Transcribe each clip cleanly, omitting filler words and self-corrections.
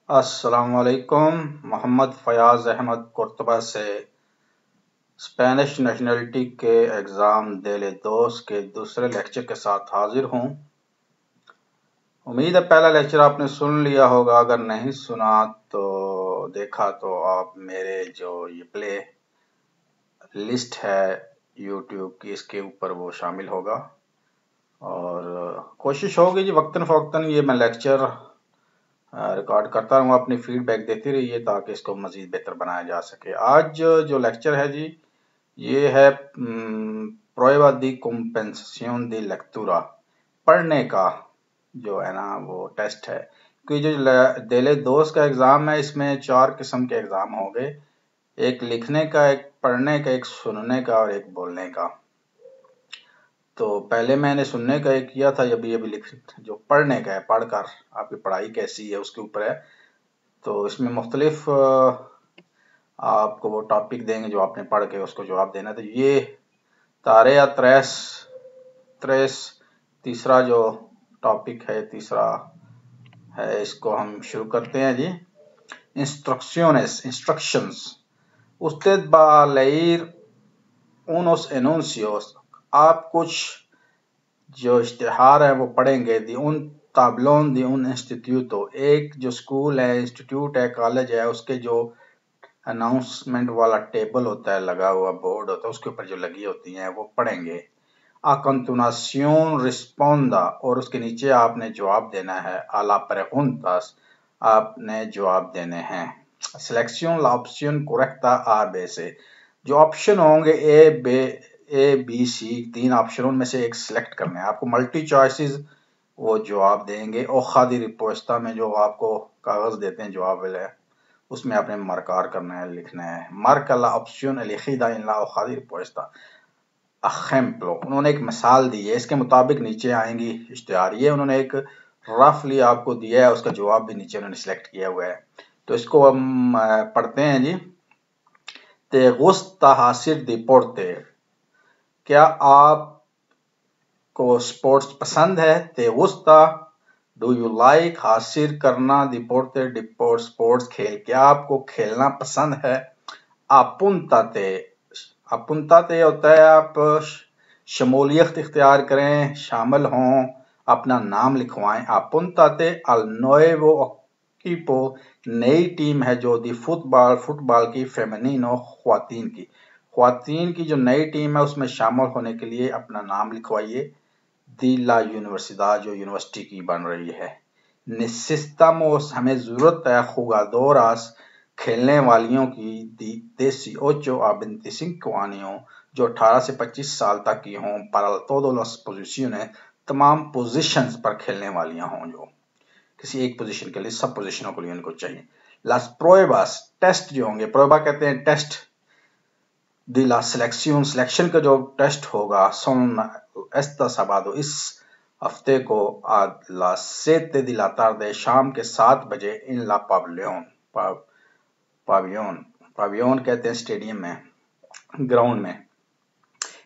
अस्सलामुअलैकुम। मोहम्मद फ़याज़ अहमद कुर्तबा से Spanish nationality के एग्ज़ाम देले दोस्त के दूसरे लेक्चर के साथ हाजिर हूँ। उम्मीद है पहला लेक्चर आपने सुन लिया होगा, अगर नहीं सुना तो देखा तो आप मेरे जो ये प्ले लिस्ट है यूट्यूब की, इसके ऊपर वो शामिल होगा। और कोशिश होगी जी वक्तन फ़वक्तन ये मैं लेक्चर रिकॉर्ड करता रहूँ, अपनी फीडबैक देती रहिए ताकि इसको मज़ीद बेहतर बनाया जा सके। आज जो लेक्चर है जी, ये है प्रूeba दी कंप्रेंसिón दी lectura, पढ़ने का जो है ना वो टेस्ट है। क्योंकि जो देले दोस्त का एग्ज़ाम है, इसमें 4 किस्म के एग्ज़ाम होंगे, एक लिखने का, एक पढ़ने का, एक सुनने का और एक बोलने का। तो पहले मैंने सुनने का एक किया था, अभी लिख जो पढ़ने का है, पढ़कर आपकी पढ़ाई कैसी है उसके ऊपर है। तो इसमें मुख्तलिफ आपको वो टॉपिक देंगे जो आपने पढ़ के उसको जवाब देना। तो ये तारे या त्रेस त्रेस तीसरा जो टॉपिक है, तीसरा है, इसको हम शुरू करते हैं जी। Instructions usted va a leer unos anuncios, आप कुछ जो इश्तिहार है वो पढ़ेंगे। दी उन ताबलोन दी उन इंस्टीट्यूटो, एक जो स्कूल है, इंस्टीट्यूट है, कॉलेज है, उसके जो अनाउंसमेंट वाला टेबल होता है, लगा हुआ बोर्ड होता है, उसके ऊपर जो लगी होती हैं वो पढ़ेंगे। आ कंटिन्यूएशन रिस्पोंदा, और उसके नीचे आपने जवाब देना है। आ ला preguntas, आपने जवाब देने हैं। सिलेक्शन ला ऑप्शन करेक्टा आ बे से, जो ऑप्शन होंगे ए बी सी, 3 ऑप्शनों में से एक सिलेक्ट करना है आपको। मल्टी चॉइसेस वो जवाब देंगे। ओखा दी रिपोस्टा में जो आपको कागज देते हैं जवाब वाले, उसमें आपने मार्कार करना है, लिखना है। Mark la opción elegida en la hoja de respuesta। Example, उन्होंने एक मिसाल दी है, इसके मुताबिक नीचे आएंगी इश्तिहार। ये उन्होंने एक रफली आपको दिया है, उसका जवाब भी नीचे उन्होंने सिलेक्ट किया हुआ है। तो इसको हम पढ़ते हैं जी। ते गुस्ता हासिर डिपोर्टे, क्या आपको स्पोर्ट्स पसंद है? ते गुस्ता डू यू लाइक, हासिर करना, डिपोर्टे डिपोर्ट स्पोर्ट्स खेल, क्या आपको खेलना पसंद है? अपुंताते, अपुंताते होता है आप शमूलियत इख्तियार करें, शामिल हों, अपना नाम लिखवाएं। अपुंताते अल नुएवो इquipo, नई टीम है जो दी फुटबॉल, फुटबॉल की फेमिनिनो, ख्वातीन की, ख्वातीन की जो नई टीम है उसमें शामिल होने के लिए अपना नाम लिखवाइए। दी ला यूनिवर्सिडad, जो यूनिवर्सिटी की बन रही है। नेसेसिटामोस, हमें जरूरत है, jugadoras, खेलने वालियों की, दी 18 a 25 años, जो 18 से 25 साल तक की हों। para todas las posiciones, तमाम पोजीशंस पर खेलने वालियां हों, जो किसी एक पोजीशन के लिए, सब पोजीशनों के लिए उनको चाहिए। las pruebas, टेस्ट जो होंगे, प्रोबा कहते हैं टेस्ट। दी ला सिलेक्शन, सिलेक्शन का जो टेस्ट होगा। son esta sábado, इस हफ्ते को, आ ला 7 de la tarde, शाम के 7 बजे, इन ला पावलियन, पावियन, पावियन कहते हैं स्टेडियम में, ग्राउंड में।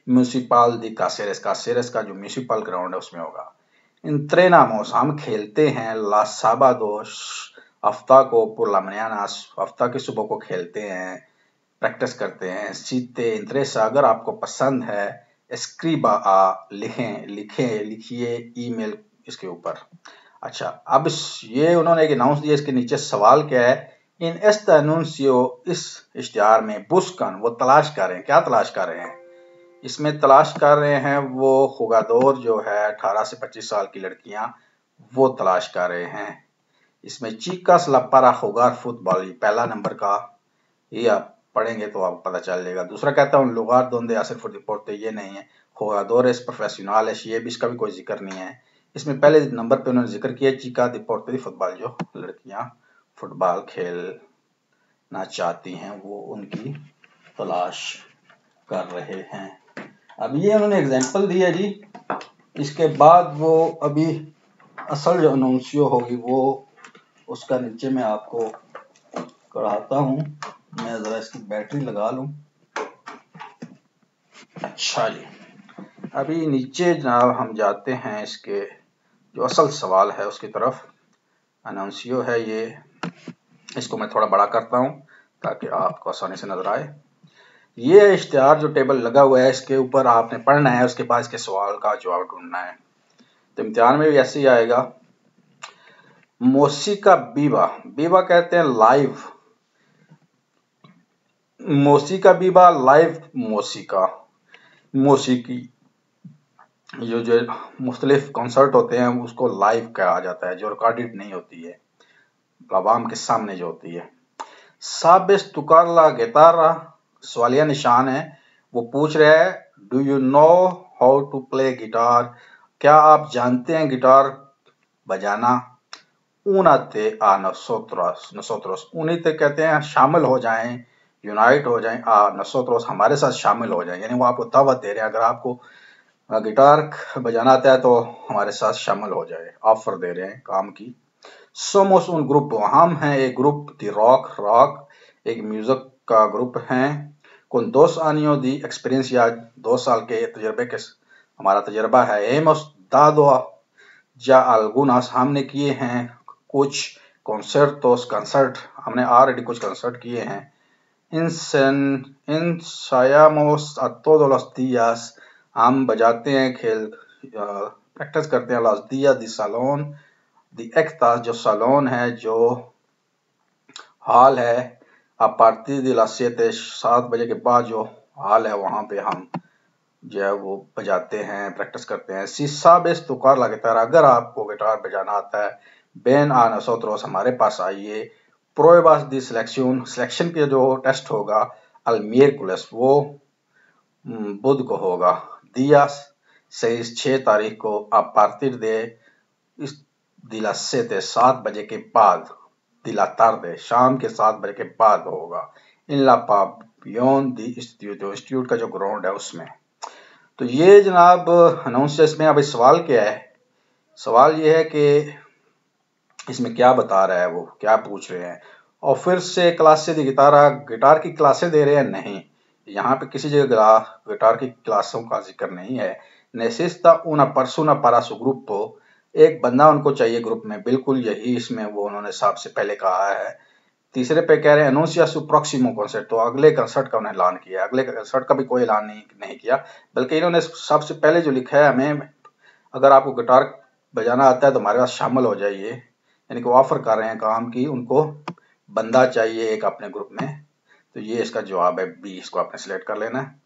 म्यूनिसिपल दी कासेरेस, कासेरेस का जो म्यूनिसिपल ग्राउंड है उसमें होगा। इंट्रेनामोस, हम खेलते हैं। ला sábados, हफ्ता को, por la mañana, हफ्ता की सुबह को खेलते हैं, प्रैक्टिस करते हैं। सीते इंटरेसा, अगर आपको पसंद है। एस्क्रीबा आ, लिखें, लिखिए ईमेल इसके ऊपर। अच्छा, अब ये उन्होंने एक अनाउंस दिया, इसके नीचे सवाल क्या है? इन este anuncio, इस इश्तिहार में, बुस्कन, वो तलाश कर रहे हैं। क्या तलाश कर रहे हैं? इसमें तलाश कर रहे हैं वो जुगादोर जो है 18 से 25 साल की लड़कियां, वो तलाश कर रहे हैं। इसमें chicas la para jugar football, पहला नंबर का, ये आप पढ़ेंगे तो आपको पता चल जाएगा। दूसरा कहता हूँ लुगार दोंदे hacer deporte, ये नहीं है। jugadores profesionales, ये भी, इसका भी कोई जिक्र नहीं है। इसमें पहले नंबर पे उन्होंने जिक्र किया चीका deporte, फुटबॉल, जो लड़कियां फुटबॉल खेलना चाहती हैं वो उनकी तलाश कर रहे हैं। अब ये उन्होंने एग्जाम्पल दिया जी। इसके बाद वो अभी असल जो अनाउंसियो होगी वो उसका नीचे मैं आपको कराता हूँ। मैं जरा इसकी बैटरी लगा लूं। अच्छा जी, अभी नीचे जनाब हम जाते हैं इसके जो असल सवाल है उसकी तरफ। अनाउंसियो है ये, इसको मैं थोड़ा बड़ा करता हूँ ताकि आपको आसानी से नजर आए। ये इश्तिहार जो टेबल लगा हुआ है इसके ऊपर आपने पढ़ना है, उसके बाद इसके सवाल का जवाब ढूंढना है। तो इम्तिहान में भी ऐसे ही आएगा। मौसीका बीबा, बीबा कहते हैं लाइव, मौसीका बीबा लाइव मौसीका, मौसीकी जो मुख्तलिफ कॉन्सर्ट होते हैं उसको लाइव कहा जाता है, जो रिकॉर्डेड नहीं होती है, आवाम के सामने जो होती है। साबिस तुकारला गिटारा, सवालिया निशान है, वो पूछ रहा है do you know how to play guitar, क्या आप जानते हैं गिटार बजाना। ऊनाते आ नसोत्रोस, नसोत्रोस ऊनीते कहते हैं शामिल हो जाएं, यूनाइट हो जाएं, आ नसोत्रोस हमारे साथ शामिल हो जाएं, यानी वो आपको दावत दे रहे हैं, अगर आपको गिटार बजाना आता है तो हमारे साथ शामिल हो जाए, ऑफर दे रहे हैं काम की। सोमोस उन ग्रुप, हम हैं एक ग्रुप, दी रॉक, रॉक एक म्यूजिक का ग्रुप है। con 2 años de experiencia, 2 साल के तजर्बे के हमारा तजर्बा है। hemos dado ya algunas, हमने किए हैं कुछ conciertos, कंसर्ट, हमने ऑलरेडी कुछ कंसर्ट किए हैं। ensayamos a todos los días, हम बजाते हैं, खेल प्रैक्टिस करते हैं। los días de salón, दी एक्ता जो सलोन है, जो हॉल है, a partir de las 7 बजे के बाद जो हॉल है वहां पे हम जो है वो बजाते हैं, प्रैक्टिस करते हैं। si sabes tocar la guitarra, अगर आपको गिटार बजाना आता है, ven a nosotros, हमारे पास आइए। pruebas de selección, सिलेक्शन के जो टेस्ट होगा al miércoles, वो बुध को होगा। días 6 तारीख को a partir de इस दिला से 7 बजे के बाद, दिला tarde शाम के 7 बजे के बाद होगा। इन ला पाबियोन दी इंस्टीट्यूट, इंस्टीट्यूट का जो ग्राउंड है उसमें। तो ये जनाब अनाउंस में। अब सवाल क्या है, सवाल ये है कि इसमें क्या बता रहा है, वो क्या पूछ रहे हैं। और फिर से क्लासे दी गिटारा, गिटार की क्लासे दे रहे हैं, नहीं, यहाँ पे किसी जगह गिटार की क्लासों का जिक्र नहीं है। नेसेसिटा una persona para su grupo, एक बंदा उनको चाहिए ग्रुप में, बिल्कुल यही इसमें वो उन्होंने सबसे पहले कहा है। तीसरे पे कह रहे हैं anuncia su próximo concert, तो अगले कंसर्ट का उन्हें ऐलान किया। अगले कंसर्ट का भी कोई ऐलान नहीं किया, बल्कि इन्होंने सबसे पहले जो लिखा है, हमें अगर आपको गिटार बजाना आता है तो हमारे पास शामिल हो जाइए, यानी कि ऑफर कर रहे हैं काम की, उनको बंदा चाहिए एक अपने ग्रुप में। तो ये इसका जवाब है बी, इसको आपने सिलेक्ट कर लेना है।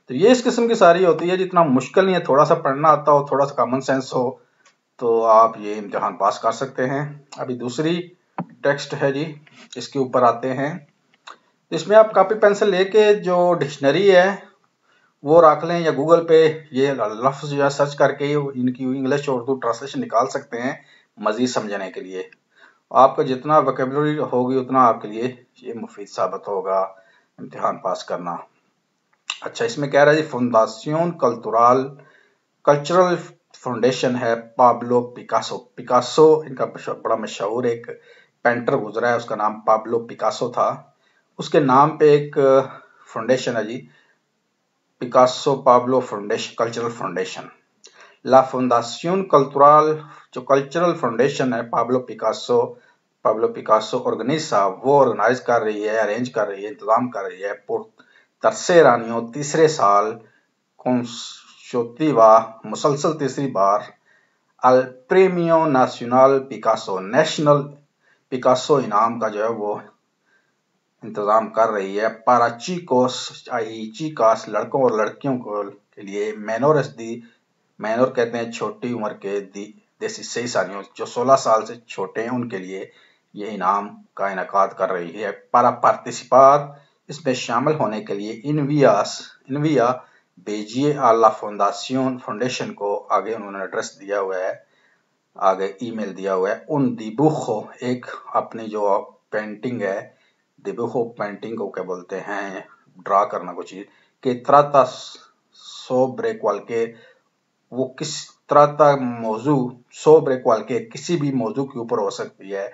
तो ये इस किस्म की सारी होती है, जितना मुश्किल नहीं है, थोड़ा सा पढ़ना आता हो, थोड़ा सा कॉमन सेंस हो, तो आप ये इम्तिहान पास कर सकते हैं। अभी दूसरी टेक्स्ट है जी, इसके ऊपर आते हैं। इसमें आप कॉपी पेंसिल लेके जो डिक्शनरी है वो रख लें, या गूगल पे ये लफ्ज जो है सर्च करके इनकी इंग्लिश और उर्दू ट्रांसलेशन निकाल सकते हैं मजीद समझने के लिए। आपका जितना वोकैबुलरी होगी उतना आपके लिए ये मुफीद साबित होगा इम्तिहान पास करना। अच्छा, इसमें कह रहा है जी फुंदासियोन कल्चरल, कल्चरल फाउंडेशन है पाब्लो पिकासो। पिकासो इनका बड़ा मशहूर एक पेंटर गुजरा है, उसका नाम पाब्लो पिकासो था, उसके नाम पे एक फाउंडेशन है जी, Picasso Pablo foundation, cultural foundation. ला फुंदासियोन कल्चरल, जो कल्चरल फाउंडेशन है पाब्लो पिकासो ऑर्गेनिजा, वो ऑर्गेनाइज कर रही है, अरेंज कर रही है, इंतजाम कर रही है तरसेर आनियों, तीसरे साल, कंसोतिवा मुसलसल तीसरी बार, अल प्रेमियो नेशनल पिकासो, नेशनल पिकासो इनाम का जो है वो इंतजाम कर रही है। पारा चीकोस, चीकास लड़कों और लड़कियों के लिए, मेनोरस दी, मेनोर कहते हैं छोटी उम्र के, दी देसी सही सालियों, जो 16 साल से छोटे हैं उनके लिए ये इनाम का इनकाद कर रही है। पारा पार्टिसिपार, इसमें शामिल होने के लिए इनविया भेजिए आला फाउंडेशन को, आगे उन्होंने एड्रेस दिया हुआ है, आगे ईमेल दिया हुआ है। उन दिबुखो, एक अपनी जो पेंटिंग है, दिबुखो पेंटिंग को क्या बोलते हैं, ड्रा करना कोई चीज, के त्राता सोब्रे क्वालके, वो किस तरह का मौजू, सोब्रे क्वालके किसी भी मौजू के ऊपर हो सकती है।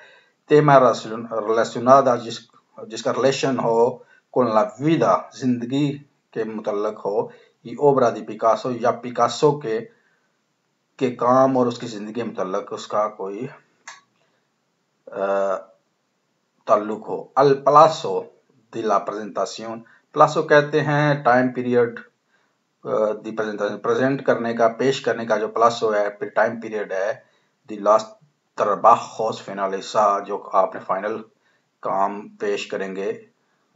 तेमा रिलेशनादा, जिसका रिलेशन हो, con la vida, जिंदगी के मुतल्लक हो, ये ओब्रा दी पिकासो, या पिकासो के काम और उसकी जिंदगी के मुतल्लक उसका कोई ताल्लुक हो। अल प्लासो दी ला प्रेजेंटासियन, प्लासो कहते हैं टाइम पीरियड, दी प्रेजेंटासियन प्रेजेंट करने का, पेश करने का जो प्लासो है, फिर टाइम पीरियड है। दी लास्ट ट्रबाजोस फिनालिसा, जो आपने फाइनल काम पेश करेंगे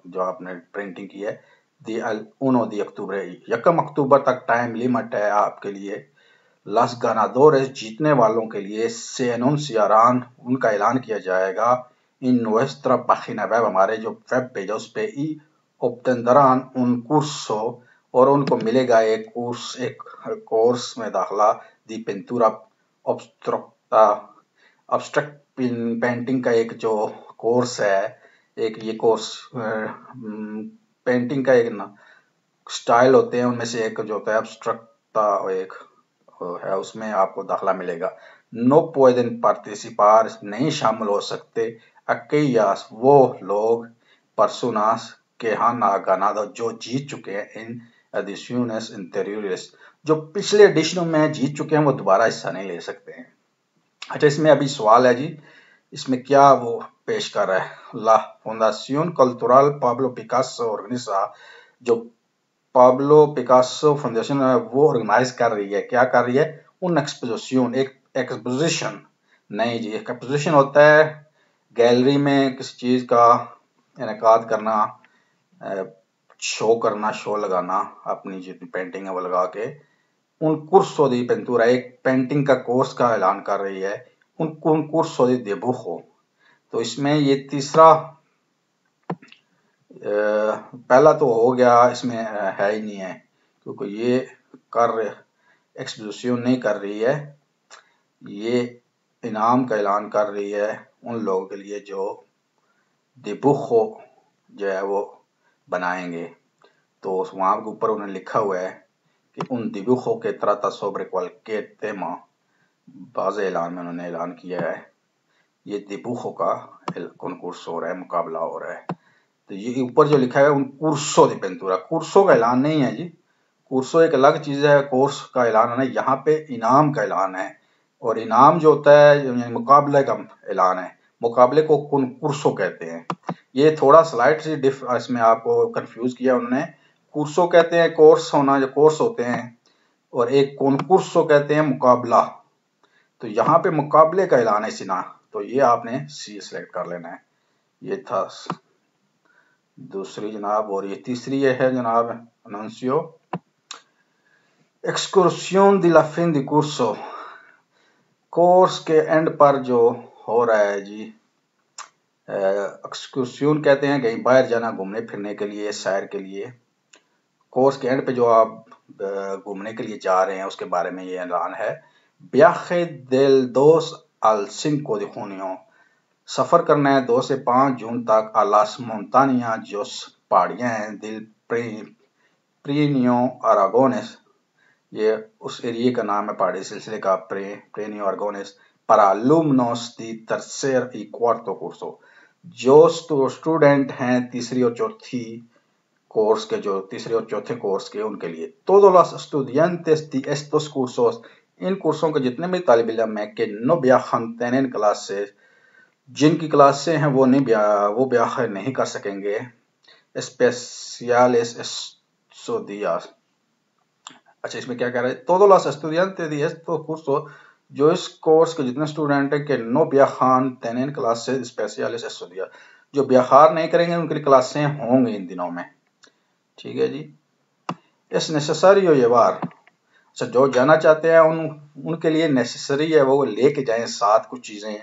जो आपने प्रिंटिंग की है। दी उनो दी अक्टूबर, 1 अक्टूबर तक टाइम लिमिट है आपके लिए। लास गानाडोरेस, जीतने वालों के लिए, से एनुंसियारान, उनका ऐलान किया जाएगा। इन नुएस्ट्रा página वेब, हमारे जो वेब पेज है उस पे, y obtendrán un curso, और उनको मिलेगा एक कोर्स में दाखला। दी पिंतूरा ऑब्स्ट्रक्टा, अब्स्ट्रक्ट पेंटिंग का एक जो कोर्स है, एक ये कोर्स पेंटिंग का एक ना स्टाइल होते हैं, उनमें से एक जो होता है अब्स्ट्रक्टा, एक है, उसमें आपको दाखला मिलेगा। नो pueden participar, नहीं शामिल हो सकते। aquellas, वो लोग, personas que han ganado, जो जीत चुके हैं, इन ediciones anteriores, जो पिछले एडिशनों में जीत चुके हैं वो दोबारा हिस्सा नहीं ले सकते हैं। अच्छा, इसमें अभी सवाल है जी, इसमें क्या वो पेश कर रहा है। ला फुंडासियन कल्चरल पाब्लो पिकासो ऑर्गेनाइजा, जो पाब्लो पिकासो फाउंडेशन है वो ऑर्गेनाइज कर रही है, क्या कर रही है, उन एक्सपोजिशन, एक एक्सपोजिशन, नहीं जी, एक एक्सपोजिशन होता है गैलरी में किसी चीज का इनेकाद करना, शो करना, शो लगाना, अपनी जितनी पेंटिंग है वो लगा के। उन curso दी पेंतूरा, एक पेंटिंग का कोर्स का ऐलान कर रही है। उन curso दी dibujo, तो इसमें ये तीसरा, पहला तो हो गया, इसमें है ही नहीं है, क्योंकि ये एक्सपोजिशन नहीं कर रही है, ये इनाम का ऐलान कर रही है उन लोगों के लिए जो दिबुखो जो है वो बनाएंगे। तो वहां के ऊपर उन्होंने लिखा हुआ है कि उन दिबुखो के trata sobre cualquier tema, बाज़ ऐलान में उन्होंने ऐलान किया है, ये दिबुखो का कॉन्कूर्स हो रहा है, मुकाबला हो रहा है। तो ये ऊपर जो लिखा है उन कुर्सो दी पेंतुरा, कुर्सो का ऐलान नहीं है जी, कुर्सो एक अलग चीज है, कोर्स का ऐलान है, यहाँ पे इनाम का ऐलान है। और इनाम जो होता है मुकाबले का ऐलान है, मुकाबले को कुर्सो कहते हैं। ये थोड़ा स्लाइड सी इसमें आपको कंफ्यूज किया उन्होंने। कुर्सो कहते हैं कोर्स होना, जो कोर्स होते हैं, और एक कॉन्कुर्सो कहते हैं मुकाबला। तो यहाँ पे मुकाबले का ऐलान है सिना, तो ये आपने सी सिलेक्ट कर लेना है। ये था दूसरी जनाब, और ये तीसरी ये है जनाब अनंसियो एक्सकर्सियन दी ला फिन दी curso, कोर्स के एंड पर जो हो रहा है जी, एक्सकर्सियन कहते हैं कहीं बाहर जाना, घूमने फिरने के लिए, सैर के लिए। कोर्स के एंड पे जो आप घूमने के लिए जा रहे हैं उसके बारे में ये ऐलान है। viaje del 2 al 5 de junio, सफर करना है 2 से 5 जून तक। अलास मोन्तानिया, जो पहाड़ियां हैं, दिल प्रीनियो अरागोनेस, ये उस एरिया का नाम है, पहाड़ी सिलसिले का, प्रीनियो अरागोनेस। para alumnos de tercer y cuarto curso, जो स्टूडेंट हैं तीसरी और चौथी कोर्स के, जो तीसरे और चौथे कोर्स के, उनके लिए। todos los estudiantes de estos cursos, इन कोर्सों के जितने भी तालिब इल्म हैं, que no viajan tienen clases, जिनकी क्लासें हैं वो ब्याह नहीं कर सकेंगे। especiales estudios, अच्छा इसमें क्या कह रहा है, todos los estudiantes de estos cursos, जो इस कोर्स के जितने स्टूडेंट हैं, que no viajan tienen clases especiales estudios, जो ब्याहार नहीं करेंगे उनके लिए क्लासें होंगी इन दिनों में। ठीक है जी। es necesario llevar, अच्छा जो जाना चाहते हैं उनके लिए नेसेसरी है वो लेके जाएं साथ कुछ चीजें,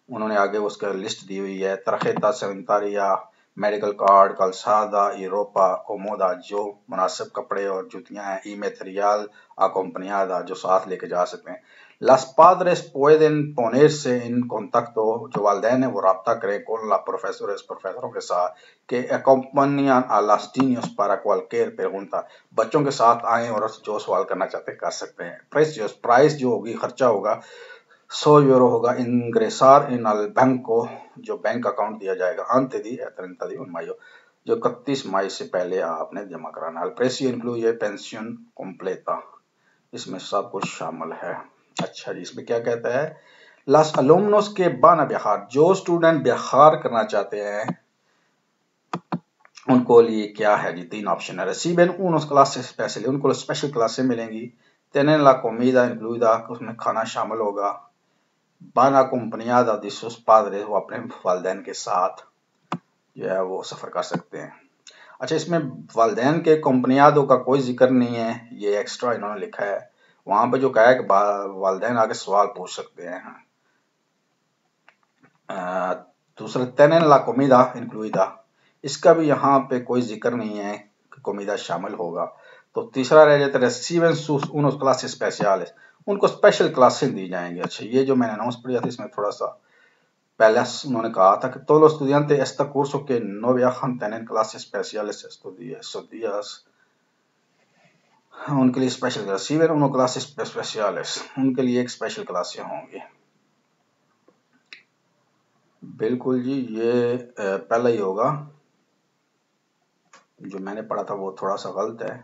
उन्होंने आगे उसका लिस्ट दी हुई है। तरखेता सेवेंतारिया, medical card, calzada y ropa cómoda, जो मुनासिब कपड़े और जूतियां हैं। ई मटेरियल acompañada, जो साथ लेके जा सकते हैं। Las padres pueden ponerse en contacto, जो वालिदैन है वो राब्ता करें con la profesores, प्रोफेसरों के साथ, que acompañan a los niños para cualquier pregunta, बच्चों के साथ आए और जो सवाल करना चाहते हैं कर सकते हैं। प्राइस जो होगी, खर्चा होगा 100 यूरो होगा। इंग्रेसार इन अल बैंको, जो बैंक अकाउंट दिया जाएगा antes de 31 mayo, जो 31 मई से पहले आपने जमा कराना। अल प्रेसियो इंक्लूye पेंशन completa, इसमें सब कुछ शामिल है। अच्छा जी, इसमें क्या कहता है, Los alumnos que van a viajar, जो स्टूडेंट विहार करना चाहते हैं उनको लिए क्या है जी, 3 ऑप्शन है। reciben unos clases especiales, उनको स्पेशल क्लासेस मिलेंगी। tienen la comida incluida, उसमें खाना शामिल होगा। van acompañada de sus padres, वो अपने वालिदैन के साथ जो है वो सफर कर सकते हैं। अच्छा, इसमें वालिदैन के कंपनियादों का कोई जिक्र नहीं है, ये एक्स्ट्रा इन्होंने लिखा है। वहां पे जो कहा है कि वालिदैन आगे सवाल पूछ सकते हैं। दूसरा tienen la comida incluida, इसका भी यहाँ पे कोई जिक्र नहीं है कि कोमिदा शामिल होगा। तो तीसरा रह जाता है reciben unos clases especiales, उनको स्पेशल क्लासेस दी जाएंगी। अच्छा, ये जो मैंने अनाउंस पढ़ा था इसमें थोड़ा सा पहले उन्होंने कहा था कि todos los estudiantes este curso que no viajan tienen clases especiales estos días, उनके लिए special reciben unos clases especiales, उनके लिए एक स्पेशल क्लासें होंगी। बिल्कुल जी, ये पहला ही होगा, जो मैंने पढ़ा था वो थोड़ा सा गलत है।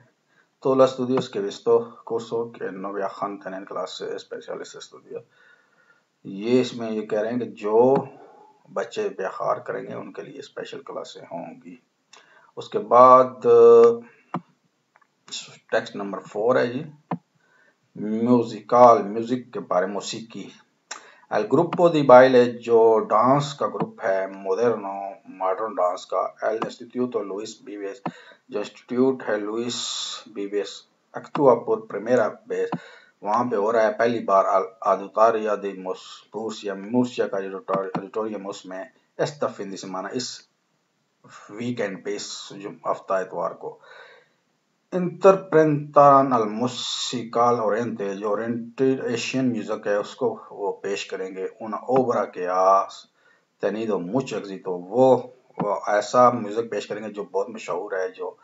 Todos los estudios que he visto curso que no viajan tienen clases especiales estudios, ये इसमें ये कह रहे हैं कि जो बच्चे विहार करेंगे उनके लिए स्पेशल क्लासें होंगी। उसके बाद टेक्स्ट नंबर 4 है जी, म्यूजिकल, म्यूजिक के बारे में, मौसीकी। El grupo de baile, जो डांस का ग्रुप है, moderno, मॉडर्न डांस का। El Instituto Luis Vives, जो इंस्टीट्यूट है Louis Bibes, actúa por primera vez, वहां पे हो रहा है पहली बार Auditorio de Murcia, मूर्सिया का ऑडिटोरियम, उसमें esta fin de semana, इस वीकेंड पे, इस जो हफ्ता इतवार को। Interpretan al musical oriente, जो ओरिएंटेड एशियन म्यूजिक है उसको वो पेश करेंगे। una obra que ha tenido mucho éxito, वो ऐसा म्यूजिक पेश करेंगे जो बहुत मशहूर है, जो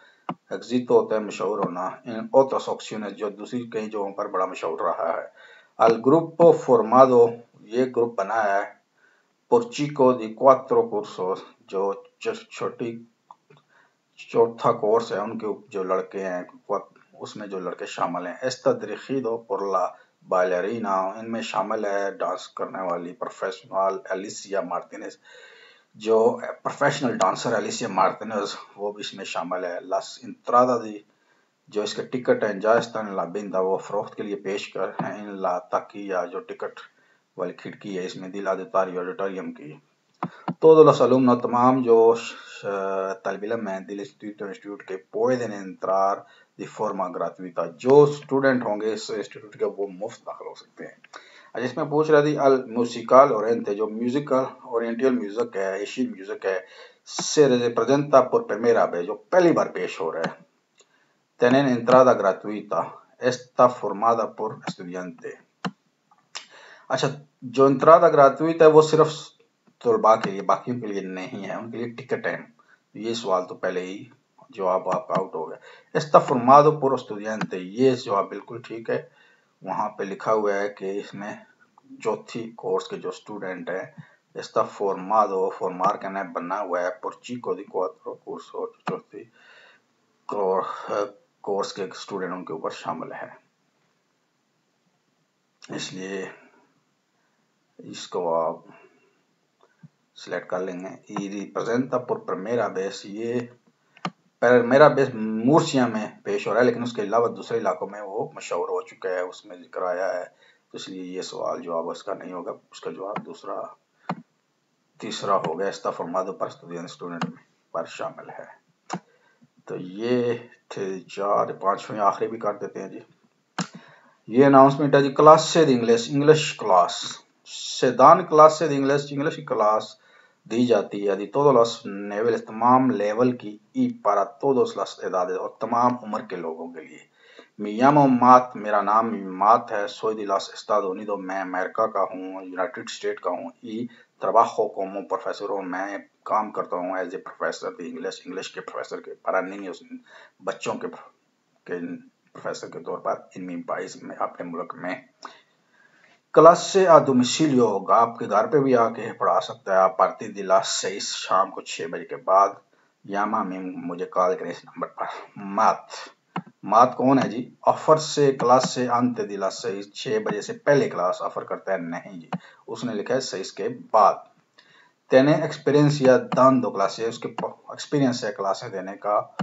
éxito होता है मशहूर होना। en otras opciones, जो दूसरी कई जगहों पर बड़ा मशहूर रहा है। al grupo formado, ये ग्रुप बना है por chicos de 4 cursos, जो छोटी चौथा कोर्स है, उनके जो लड़के हैं उसमें जो लड़के शामिल हैं। Está dirigido por la bailarina, इनमें शामिल है डांस करने वाली प्रोफेशनल एलिसिया मार्टिनेज, जो प्रोफेशनल डांसर एलिसिया मार्टिनेज, वो भी इसमें शामिल है। Las entradas de, जो इसके टिकट हैं, ya están en la venta, वो फरोख्त के लिए पेश कर हैं। इन ला ताकिया, जो टिकट वाली खिड़की है इसमें, दिल ऑडिटोरियम की। Todos los alumnos, तमाम जो तालिब इल्म हैं दिल इंस्टीट्यूट के, pueden entrar de forma gratuita, जो स्टूडेंट होंगे इस इंस्टीट्यूट के वो मुफ्त दाखिल हो सकते हैं। अच्छा, इसमें पूछ रहा थी अल म्यूजिकल ओरिएंटे, जो म्यूजिकल ओरिएंटल म्यूजिक है, एशियन म्यूजिक है, से representa por primera vez, जो पहली बार पेश हो रहा है। Tienen entrada gratuita, está formada por estudiantes। अच्छा, जो entrada gratuita है वो सिर्फ तलबा के लिए, बाकियों के लिए नहीं है, उनके लिए टिकट है। ये सवाल तो पहले ही जवाब आपका आउट हो गया। Está formado por estudiantes, ये जवाब बिल्कुल ठीक है। वहां पे लिखा हुआ है कि इसमें चौथी कोर्स के जो स्टूडेंट है, está formado, formar कहना है बना हुआ है, por chicos de 4 cursos, चौथी कोर्स के स्टूडेंट उनके ऊपर शामिल है, इसलिए इसको आप सिलेक्ट कर लेंगे। y representa por primera vez, ये primera vez मूर्सिया में पेश हो रहा है, लेकिन उसके अलावा दूसरे इलाकों में वो मशहूर हो चुका है, उसमें जिक्र आया है, तो इसलिए ये सवाल जवाब उसका नहीं होगा, उसका जवाब दूसरा तीसरा हो गया। está formado por स्टूडेंट में पर शामिल है। तो ये थे 4, 5वें आखिरी भी कर देते हैं जी। ये अनाउंसमेंट है जी, क्लासे de English class, se dan clase de English की क्लास दी जाती है de todos los niveles, तमाम लेवल की, y para todas las edades, और तमाम उम्र के लोगों के लिए। Me llamo Matt, मेरा नाम मात है। soy de los Estados Unidos, मैं अमेरिका का हूँ, यूनाइटेड स्टेट का हूँ। y trabajo como profesor, और मैं काम करता हूँ as a professor de English के प्रोफेसर के, para niños, बच्चों के प्रोफेसर के तौर पर इन mi país में, अपने मुल्क में। क्लासे आ डोमिसिलियो, आपके घर पे भी आके पढ़ा सकता है, आप पार्टी दिला 6 शाम को 6 बजे के बाद। यामा में मुझे कॉल करें इस नंबर पर। मात मात कौन है जी? ऑफर से क्लास से अंत दिला सही 6 बजे से पहले क्लास ऑफर करता है, नहीं जी, उसने लिखा है सही इसके बाद। तेने एक्सपीरियंस या दान दो क्लासे, उसके एक्सपीरियंस है क्लासें देने का,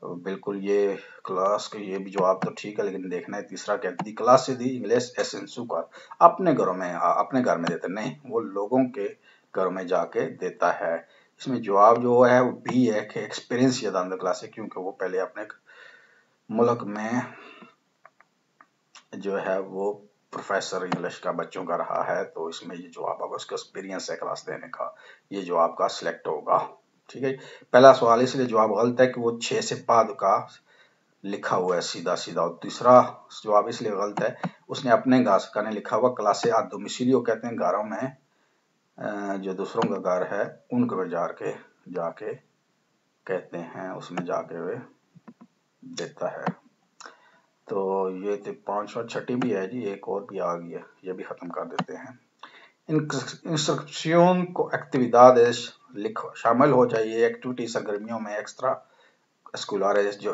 बिल्कुल ये क्लास का ये भी जवाब तो ठीक है, लेकिन देखना है तीसरा क्या, दी क्लास से दी इंग्लिश एसेंसु का अपने घरों में, अपने घर में देता नहीं, वो लोगों के घरों में जाके देता है। इसमें जवाब जो है वो बी है कि एक्सपीरियंस या दान दो क्लासे, क्योंकि वो पहले अपने मुल्क में जो है वो प्रोफेसर इंग्लिश का बच्चों का रहा है, तो इसमें ये जवाब होगा, उसका एक्सपीरियंस है क्लास देने का, ये जवाब का सिलेक्ट होगा। ठीक है, पहला सवाल इसलिए जवाब गलत है कि वो 6 से बाद का लिखा हुआ है सीधा सीधा, और तीसरा जवाब इसलिए गलत है, उसने अपने घर का नहीं लिखा हुआ, क्लासे आ डोमिसिलियो कहते हैं घरों में, जो दूसरों का घर है उनके जाके कहते हैं, उसमें जाके वे देता है। तो ये तो 5 और 6 भी है जी, एक और भी आ गई है, ये भी खत्म कर देते हैं। इंस्ट्रक्शन को एक्टिविटीज लिखो, शामिल हो जाइए एक्टिविटी सरगर्मियों में, एक्स्ट्रा स्कूलर जो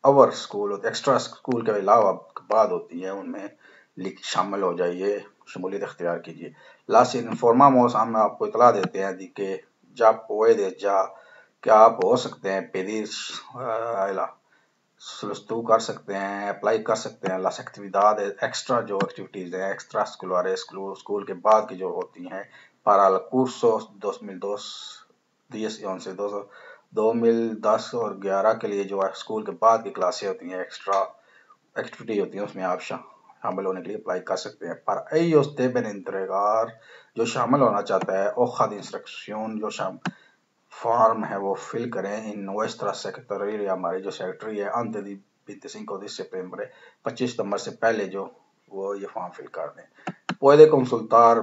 अवर स्कूल एक्स्ट्रा स्कूल के अलावा बाद होती है उनमें शामिल हो जाइए, शमूलियत अख्तियार कीजिए। लास्ट इन्फॉर्मामोस हम आपको इतला देते हैं दी के जा पोए जा, क्या आप हो सकते हैं पेदिश सुलस्तु कर सकते हैं, अप्लाई कर सकते हैं लास एक्टिविदाद एक्स्ट्रा जो एक्टिविटीज हैं एक्स्ट्रा स्कूल स्कूल के बाद की जो होती हैं, para el curso 2002-10 से 2010 और 11 के लिए जो है स्कूल के बाद की क्लासें होती हैं, एक्स्ट्रा एक्टिविटी होती हैं, उसमें आप शामिल होने के लिए अप्लाई कर सकते हैं। पर ellos deben entregar जो शामिल होना चाहता है hoja de instrucción जो फॉर्म है वो फिल करें इन nuestra secretaria, हमारी जो सेक्रेटरी है antes de 25 de septiembre 25 सितंबर से पहले जो वो ये फॉर्म फिल कर दें। puede consultar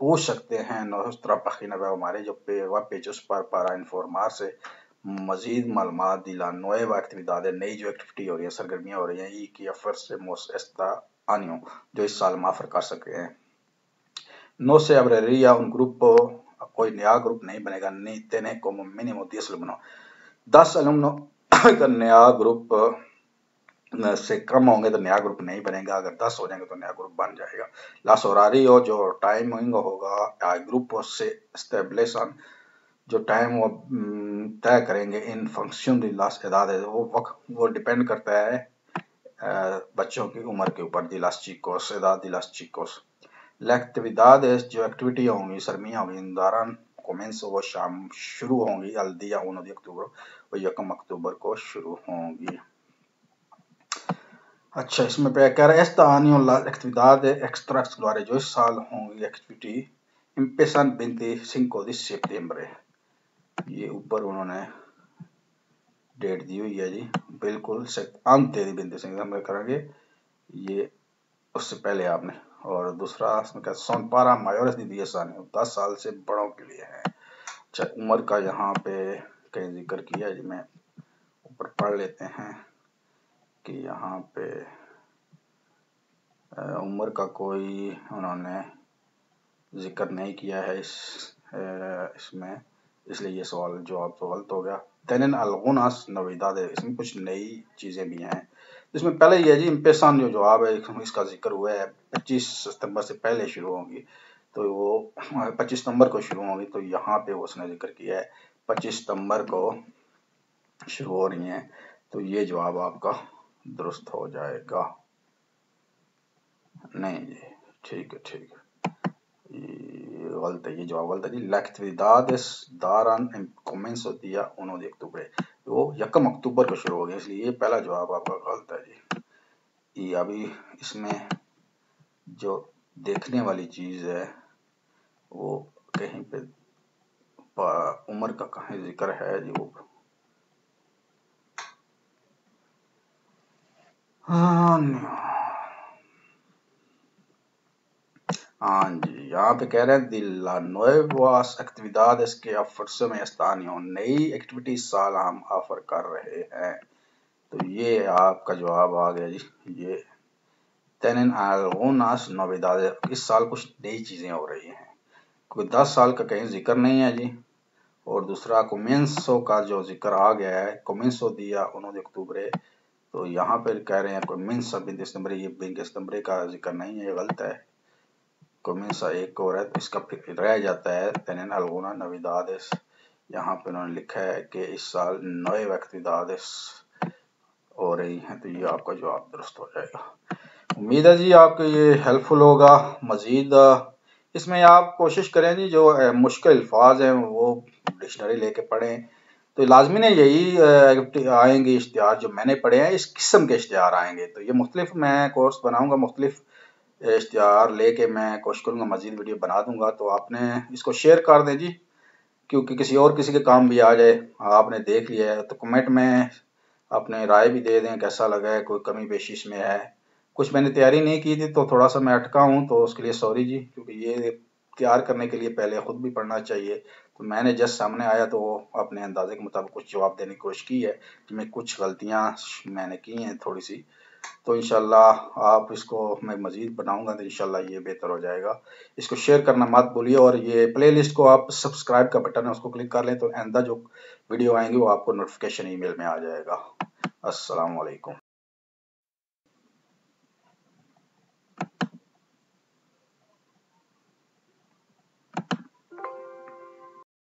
पूछ सकते हैं nuestra página web, हमारे जो वेब पेज उस पर para informar से मजीद मालूमात दिला nueva actividad नई जो एक्टिविटी हो रही है सरगर्मियां हो रही हैं, y que ofrecemos este año जो इस साल हम ऑफर कर सके हैं। No se abriría un grupo, कोई नया ग्रुप नहीं बनेगा, ni tiene como mínimo 10 alumnos, 10 alumnos का नया ग्रुप से कम होंगे तो नया ग्रुप नहीं बनेगा, अगर 10 हो जाएंगे तो नया ग्रुप बन जाएगा। लास होरारियो जो टाइमिंग होगा ग्रुप से एस्टेब्लिशन जो टाइम वो तय करेंगे इन फंक्शन दी लास एदाद वो वक्त वो डिपेंड करता है बच्चों की उम्र के ऊपर, दी लास चिकोस एदाद दी लास चिकोस। La actividades जो एक्टिविटी होंगी सरमियाँ होंगी दारान comienzo वो शाम शुरू होंगी al día 1 de octubre, वो 1 अक्टूबर को शुरू होंगी। अच्छा, इसमें पे कह रहा है esta año las actividades extraescolares जो इस साल होंगी एक्टिविटी empiezan 25 de septiembre, ये ऊपर उन्होंने डेट दी हुई है जी, बिल्कुल अंत 25 सितंबर करेंगे ये, उससे पहले आपने, और दूसरा इसमें क्या son para mayores de 10 años 10 साल से बड़ों के लिए है। अच्छा, उम्र का यहाँ पे कहीं जिक्र किया जी, मैं ऊपर पढ़ लेते हैं कि यहाँ पे उम्र का कोई उन्होंने जिक्र नहीं किया है इसमें, इसलिए ये सवाल जवाब तो गलत हो गया। तेनन अलगुनास नवीदाद, इसमें कुछ नई चीजें भी हैं, इसमें पहले ही है जी इम्पेसान जो जवाब है इसका जिक्र हुआ है 25 सितंबर से पहले शुरू होंगी, तो वो 25 सितंबर को शुरू होंगी, तो यहाँ पे उसने जिक्र किया है 25 सितंबर को शुरू हो रही हैं, तो ये जवाब आपका दुरुस्त हो जाएगा। नहीं जी, ठीक है ठीक है, गलत है, ये जवाब गलत है जी। La actividades darán comienzo día 1 de octubre, वो 1 अक्टूबर को शुरू हो गया, इसलिए ये पहला जवाब आपका गलत है जी। ये अभी इसमें जो देखने वाली चीज है वो कहीं पे उम्र का कहीं जिक्र है जी, वो हाँ जी, यहाँ पे कह रहे हैं दिला nuevas actividades que ofrecemos este año, नई एक्टिविटी साल हम ऑफर कर रहे हैं, तो ये आपका जवाब आ गया जी। ये tienen algunas novedades, इस साल कुछ नई चीजें हो रही हैं, कोई 10 साल का कहीं जिक्र नहीं है जी, और दूसरा comienzo का जो जिक्र आ गया है comienzo día 1 de octubre, तो यहाँ पर कह रहे हैं कोमिंसा बिन इस्तंबरी, ये बिन इस्तंबरी का जिक्र नहीं है, ये गलत है। कोमिंसा एक और है तो इसका फिर रह जाता है तेनन अलगुना नविदादेस। यहाँ पे उन्होंने लिखा है कि इस साल 9 वक्तदादेस हो रही हैं, तो ये आपका जवाब दुरुस्त हो जाएगा। उम्मीद है जी आपको ये हेल्पफुल होगा। मजीद इसमें आप कोशिश करें जी जो मुश्किल अल्फाज हैं वो डिक्शनरी लेके पढ़ें, तो लाजमी ने यही आएंगे इश्तिहार जो मैंने पढ़े हैं, इस किस्म के इश्तिहार आएंगे। तो ये मुख्तलिफ मैं कोर्स बनाऊंगा, मुख्तलिफ इश्तिहार लेके मैं कोशिश करूंगा मजीद वीडियो बना दूंगा। तो आपने इसको शेयर कर दें जी, क्योंकि किसी के काम भी आ जाए। आपने देख लिया है तो कमेंट में अपने राय भी दे दें कैसा लगा है, कोई कमी पेशी इसमें है। कुछ मैंने तैयारी नहीं की थी तो थोड़ा सा मैं अटका हूँ, तो उसके लिए सॉरी जी, क्योंकि ये तैयार करने के लिए पहले खुद भी पढ़ना चाहिए। तो मैंने जस्ट सामने आया तो अपने अंदाजे के मुताबिक कुछ जवाब देने की कोशिश की है, जिसमें कुछ गलतियाँ मैंने की हैं थोड़ी सी। तो इंशाल्लाह आप इसको मैं मजीद बनाऊंगा तो इंशाल्लाह ये बेहतर हो जाएगा। इसको शेयर करना मत भूलिए, और ये प्लेलिस्ट को आप सब्सक्राइब का बटन है उसको क्लिक कर लें, तो आइंदा जो वीडियो आएंगे वो आपको नोटिफिकेशन ईमेल में आ जाएगा। अस्सलाम वालेकुम।